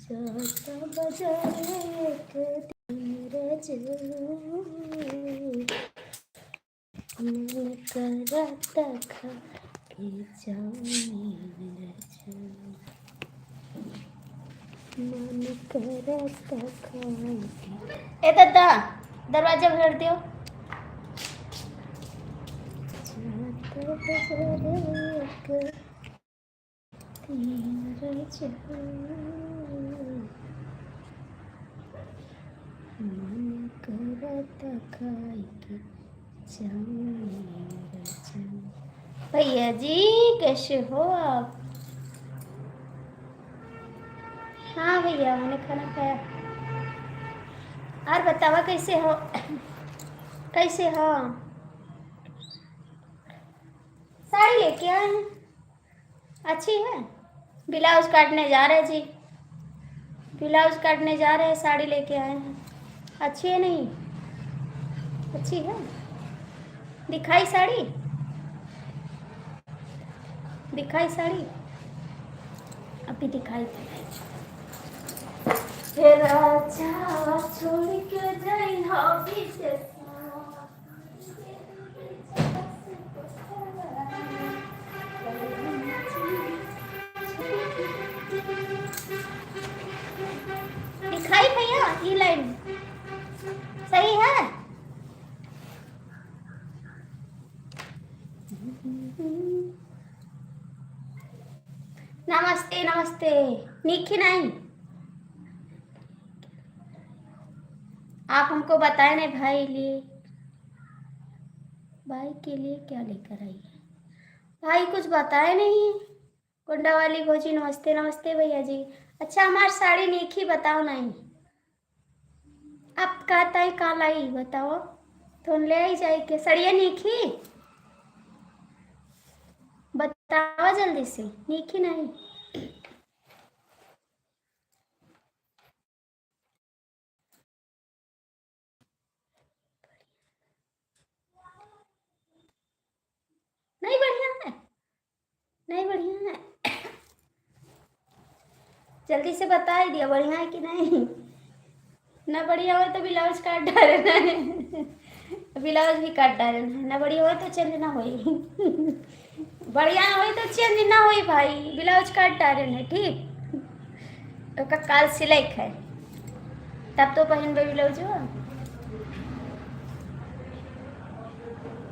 जाता बजाए एक धीरज मन करता खा के जाऊं नीरज मन करता खाए ए दादा दरवाजा भर दियो जाता बजाए एक धीरज मन करता खाए के भैया जी कैसे हो आप? हाँ भैया मैंने खाना खाया। और बतावा कैसे हो? कैसे हो? साड़ी लेके आए हैं, अच्छी है। ब्लाउज काटने जा रहे जी, ब्लाउज काटने जा रहे हैं, साड़ी लेके आए हैं। अच्छी है नहीं? अच्छी है। दिखाई साड़ी, दिखाई साड़ी अभी दिखाई राजा छोड़ के जाई ऑफिस दिखाई भैया ये लाइन सही है। नमस्ते नमस्ते निखी नहीं आप हमको बताए नहीं भाई लिए भाई के लिए क्या लेकर आई है? भाई कुछ बताए नहीं। कुंडा वाली भोजी नमस्ते नमस्ते भैया जी। अच्छा हमारी साड़ी निखी बताओ नहीं आप कहता है कहाँ लाई बताओ तो ले आई जाए के सड़िया निखी बताओ जल्दी से निखी नहीं नहीं बढ़िया है नहीं बढ़िया है जल्दी से बता ही दिया बढ़िया है कि नहीं। ना बढ़िया हो तो ब्लाउज काट डालना है ब्लाउज भी काट डालना है। ना बढ़िया हो तो चेंज ना हो बढ़िया हो तो चेंज ना हो भाई ब्लाउज काट डालना है ठीक। तो काल सिलाई है तब तो पहन ब्लाउज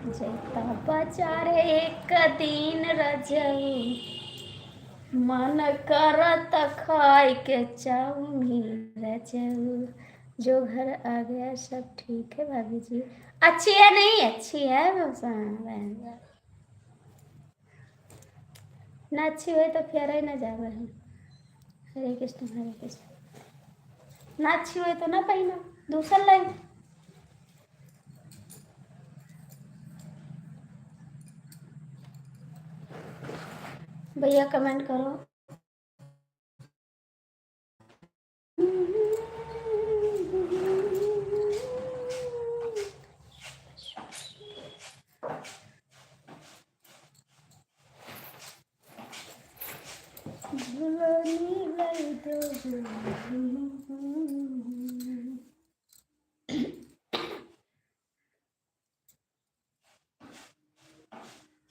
जैता बाजार एक दिन रजऊ मन करत खाए के चाउमीन रजऊ। जो घर आ गया सब ठीक है भाभी जी। अच्छी है नहीं अच्छी है ना अच्छी हुई तो फेर ना जावे हरे कृष्ण ना अच्छी हुई तो ना पहना दूसरा लाइन भैया कमेंट करो।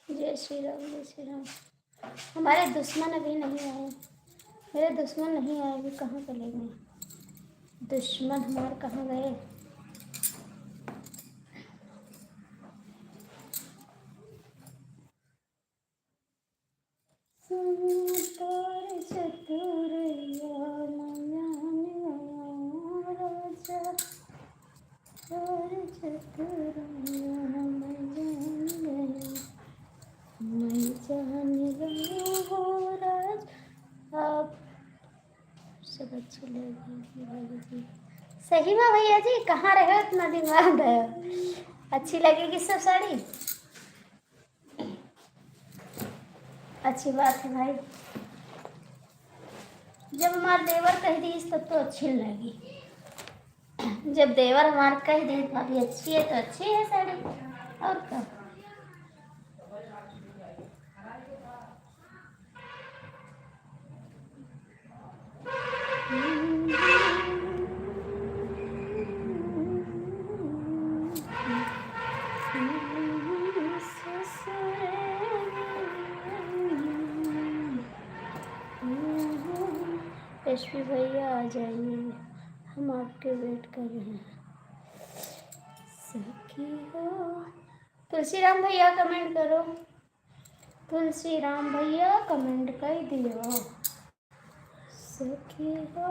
जय श्री राम जय श्री राम। हमारे दुश्मन अभी नहीं आए मेरे दुश्मन नहीं आए अभी कहाँ चले गए दुश्मन हमारे कहाँ गए। सब अच्छी लगी सही में भैया जी कहाँ रहे इतना दिन बाद अच्छी लगेगी सब साड़ी अच्छी बात है भाई। जब हमारे देवर कह दी तब तो अच्छी लगी जब देवर हमारे कह दी भाभी अच्छी है तो अच्छी है साड़ी और क्या। एसपी भैया आ जाइए, हम आपके वेट कर रहे हैं। सखी हो, तुलसीराम भैया कमेंट करो, तुलसीराम भैया कमेंट कर दियो। सखी हो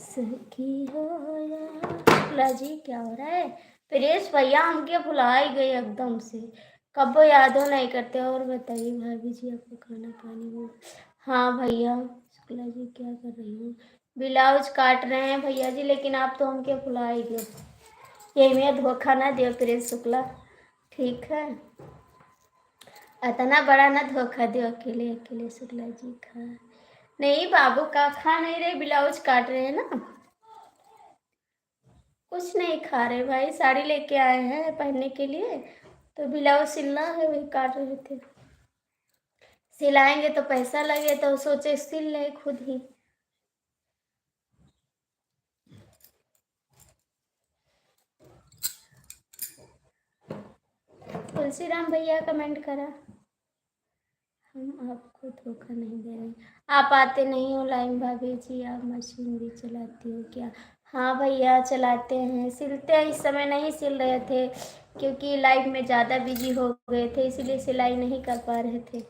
सखी हो या जी, क्या हो रहा है? प्रियेश भैया हमके भुला ही गए एकदम से, कब याद हो नहीं करते। और बताइए भाभी जी, आपको खाना पानी हो? हाँ भैया। शुक्ला जी क्या कर रही हूँ? ब्लाउज काट रहे हैं भैया जी, लेकिन आप तो हमके भुला ही गए। यही में धोखा ना दियो प्रियेश शुक्ला, ठीक है? इतना बड़ा ना धोखा दियो अकेले अकेले। शुक्ला जी खा नहीं, बाबू का खा नहीं रहे, ब्लाउज काट रहे हैं ना। कुछ नहीं खा रहे भाई, साड़ी लेके आए हैं पहनने के लिए, तो ब्लाउज सिलना है, वही काट रहे थे। सिलाएंगे तो पैसा लगे, तो सोचे सिल ले खुद ही। तुलसीराम भैया कमेंट करा, हम आपको धोखा नहीं दे रहे। आप आते नहीं हो लाइन भाभी जी, आप मशीन भी चलाती हो क्या? हाँ भैया चलाते हैं, सिलते हैं। इस समय नहीं सिल रहे थे क्योंकि लाइफ में ज़्यादा बिजी हो गए थे, इसीलिए सिलाई नहीं कर पा रहे थे।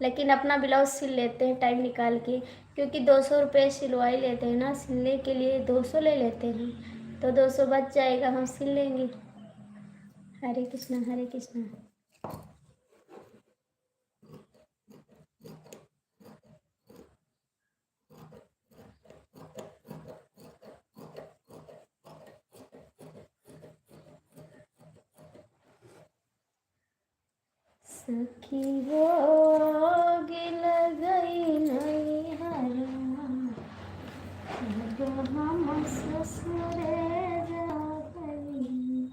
लेकिन अपना ब्लाउज सिल लेते हैं टाइम निकाल के, क्योंकि 200 रुपये सिलवाई लेते हैं ना, सिलने के लिए 200 ले लेते हैं, तो 200 बच जाएगा, हम सिल लेंगे। हरे कृष्णा हरे कृष्णा। सखी होगी लगई नहीं हरमा, जब हम ससुरे जा गई।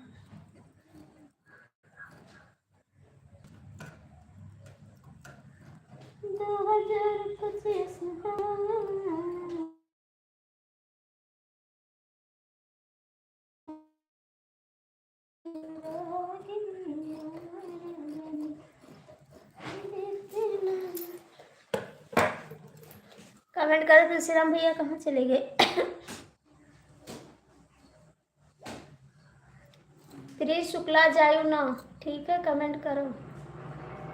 2025 कमेंट करो तुलसीराम भैया कहाँ चले गए? प्रियेश शुक्ला जायो ना, ठीक है? कमेंट करो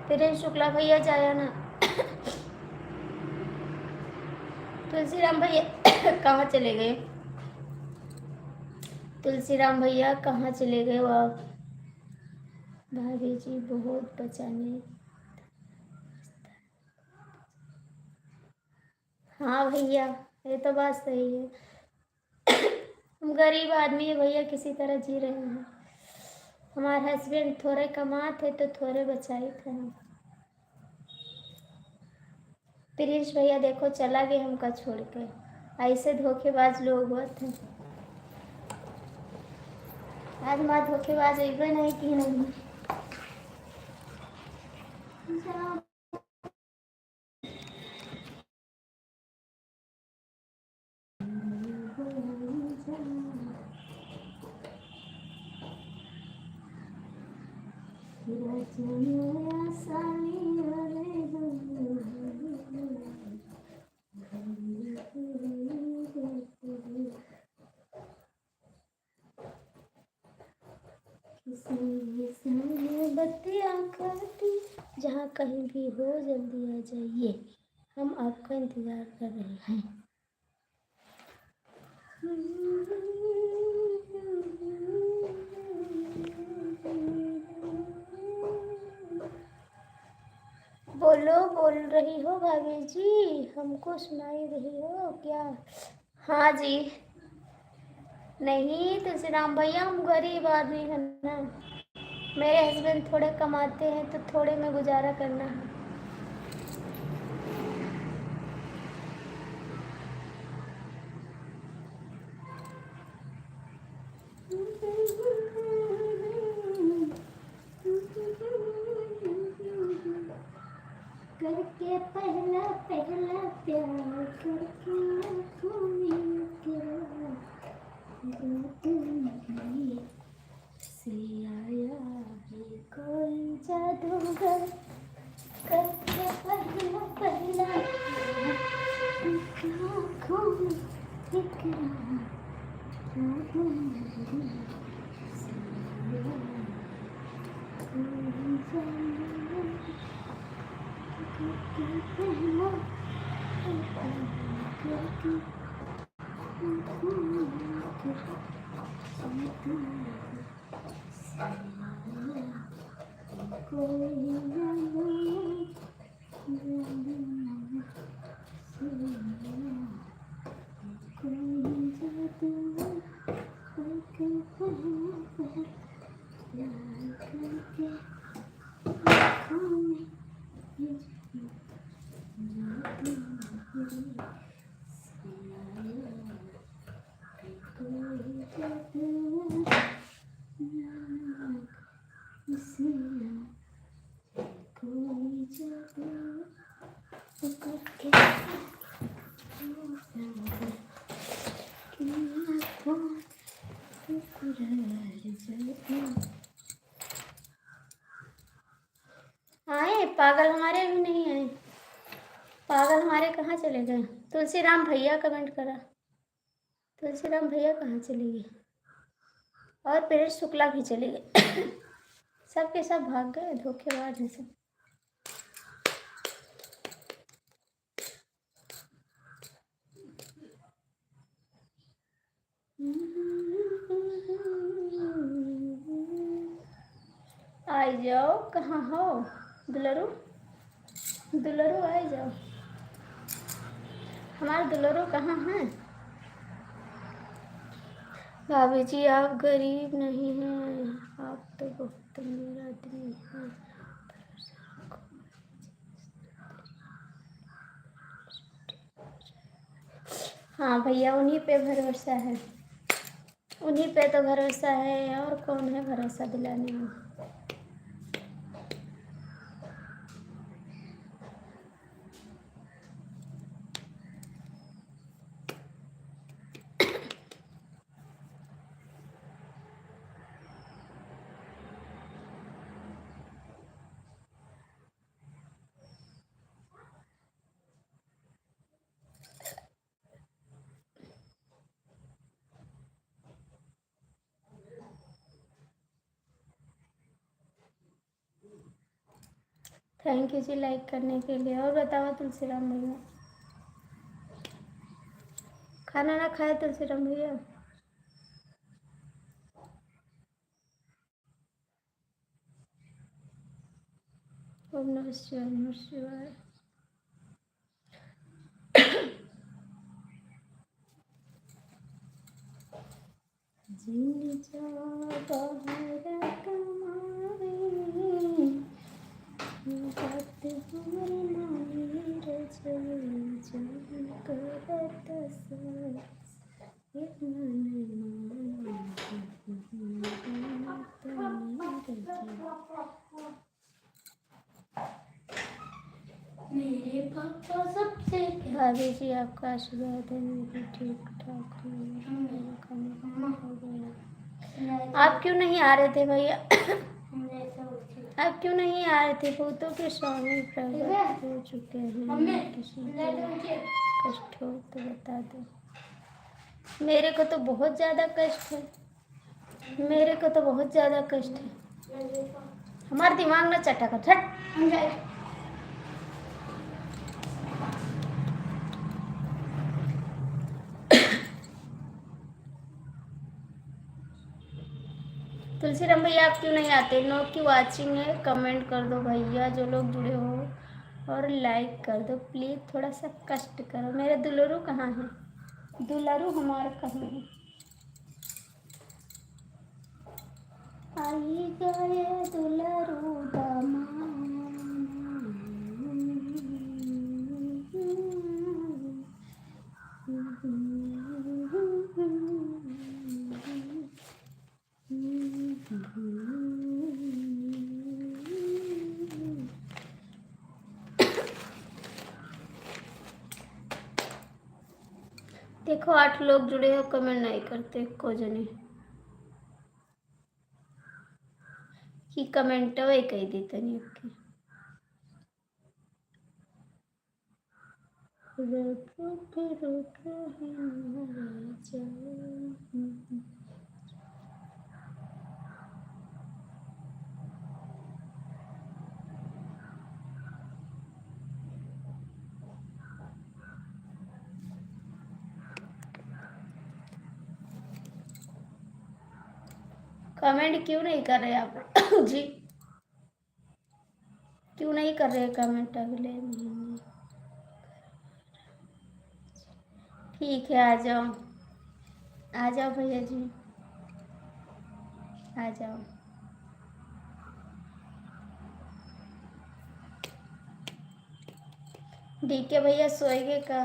प्रियेश शुक्ला भैया जाया ना। तुलसीराम भैया कहाँ चले गए? तुलसीराम भैया कहाँ चले गए वो आप? भाभी जी बहुत बचाने। हाँ भैया, ये तो बात सही है। हम गरीब आदमी है भैया, किसी तरह जी रहे हैं। हमारे हस्बैंड थोड़े कमाते तो थोड़े बचाए थे हम। प्रिंस भैया देखो चला गए हमका छोड़ के, ऐसे धोखेबाज लोग बहुत हैं। आज माँ धोखेबाज अबे नहीं की नहीं। बत्तियाँ काटी, जहाँ कहीं भी हो जल्दी आ जाइए, हम आपका इंतज़ार कर रहे हैं। बोलो, बोल रही हो भाभी जी, हमको सुनाई रही हो क्या? हाँ जी। नहीं तुलसीराम भैया, हम गरीब आदमी हैं ना, मेरे हस्बैंड थोड़े कमाते हैं तो थोड़े में गुजारा करना है। जादूगर करके पहला पहला आँखों में इकरार आए पागल हमारे भी नहीं आए। पागल हमारे कहाँ चले गए? तुलसीराम भैया कमेंट करा। तुलसीराम भैया कहाँ चले गए? और परेश शुक्ला भी चले गए। सब के सब भाग गए, धोखेबाज हैं सब। आ जाओ, कहाँ हो दुलरू? दुलरू आ जाओ। हमारे दुलरू कहाँ हैं? भाभी जी आप गरीब नहीं हैं, आप तो बहुत अमीर आदमी हैं। हाँ भैया, उन्हीं पे भरोसा है, उन्हीं पे तो भरोसा है, और कौन है भरोसा दिलाने में? थैंक यू जी लाइक करने के लिए। और बताओ तुलसीराम भैया, खाना ना खाए तुलसीराम भैया? ओम नमः शिवाय, नमः शिवाय। जिन जा बाहर कमावे, बात हमर मानी रचल, जान करत सच, एक मन मेरे पापा सबसे। भाभी जी आपका आशीर्वाद है, मैं भी ठीक ठाक हूँ। मेरा खाना हो गया। आप क्यों नहीं आ रहे थे भैया? आप क्यों नहीं आ रहे थे? भूतों के स्वामी प्रकट हो चुके हैं, किसी को कष्ट हो तो बता दो। मेरे को तो बहुत ज़्यादा कष्ट है, मेरे को तो बहुत ज़्यादा कष्ट है। हमारा दिमाग ना चटा कर छट। तुलसीराम भैया आप क्यों नहीं आते? नो की वाचिंग है, कमेंट कर दो भैया जो लोग जुड़े हो, और लाइक कर दो प्लीज़। थोड़ा सा कष्ट करो। मेरे दुलरू कहाँ है? दुलरू हमारा कहाँ है? आई गए दुलरू देखो 8 लोग जुड़े हो, कमेंट नहीं करते को जने। कि कमेंट वही कही दी तनी ओके कमेंट क्यों नहीं कर रहे आप जी? क्यों नहीं कर रहे कमेंट अगले महीने? ठीक है, आ जाओ भैया जी, आ जाओ। डीके भैया सोएंगे का?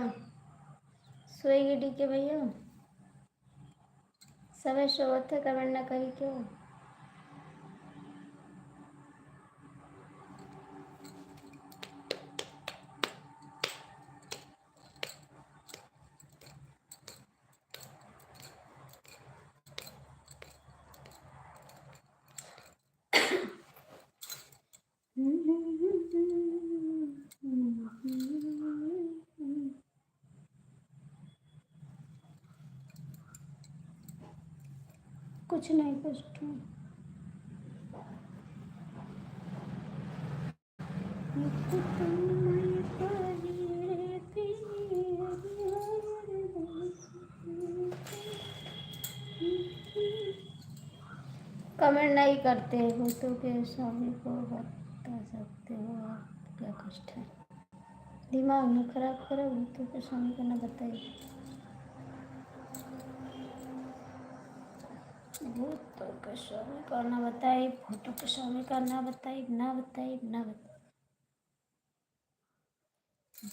सोएंगे डीके भैया? समय सोते थे, कमेंट ना करी क्यों? कुछ नहीं, कुछ नहीं। कमेंट नहीं करते हो तो के स्वामी को बता सकते हो आप क्या कष्ट है? दिमाग में खराब करो तो के स्वामी को ना बताइए। भूतों के स्वामी का ना बताइए, भूतों के स्वामी का ना बताइए, ना बताइए, ना बताइए।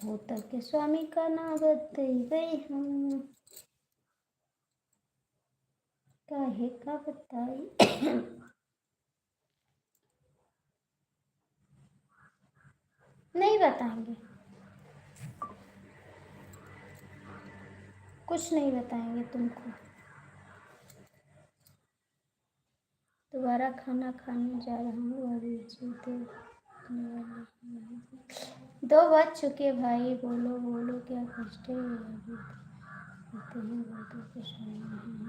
भूतों के स्वामी का ना बताइए हम काहे का बताई। नहीं बताएंगे, कुछ नहीं बताएंगे तुमको। दोबारा खाना खाने जा रहा हूँ अभी। 2 बज चुके भाई, बोलो बोलो क्या कष्ट है। अभी कहते हैं बातों को सुनना है।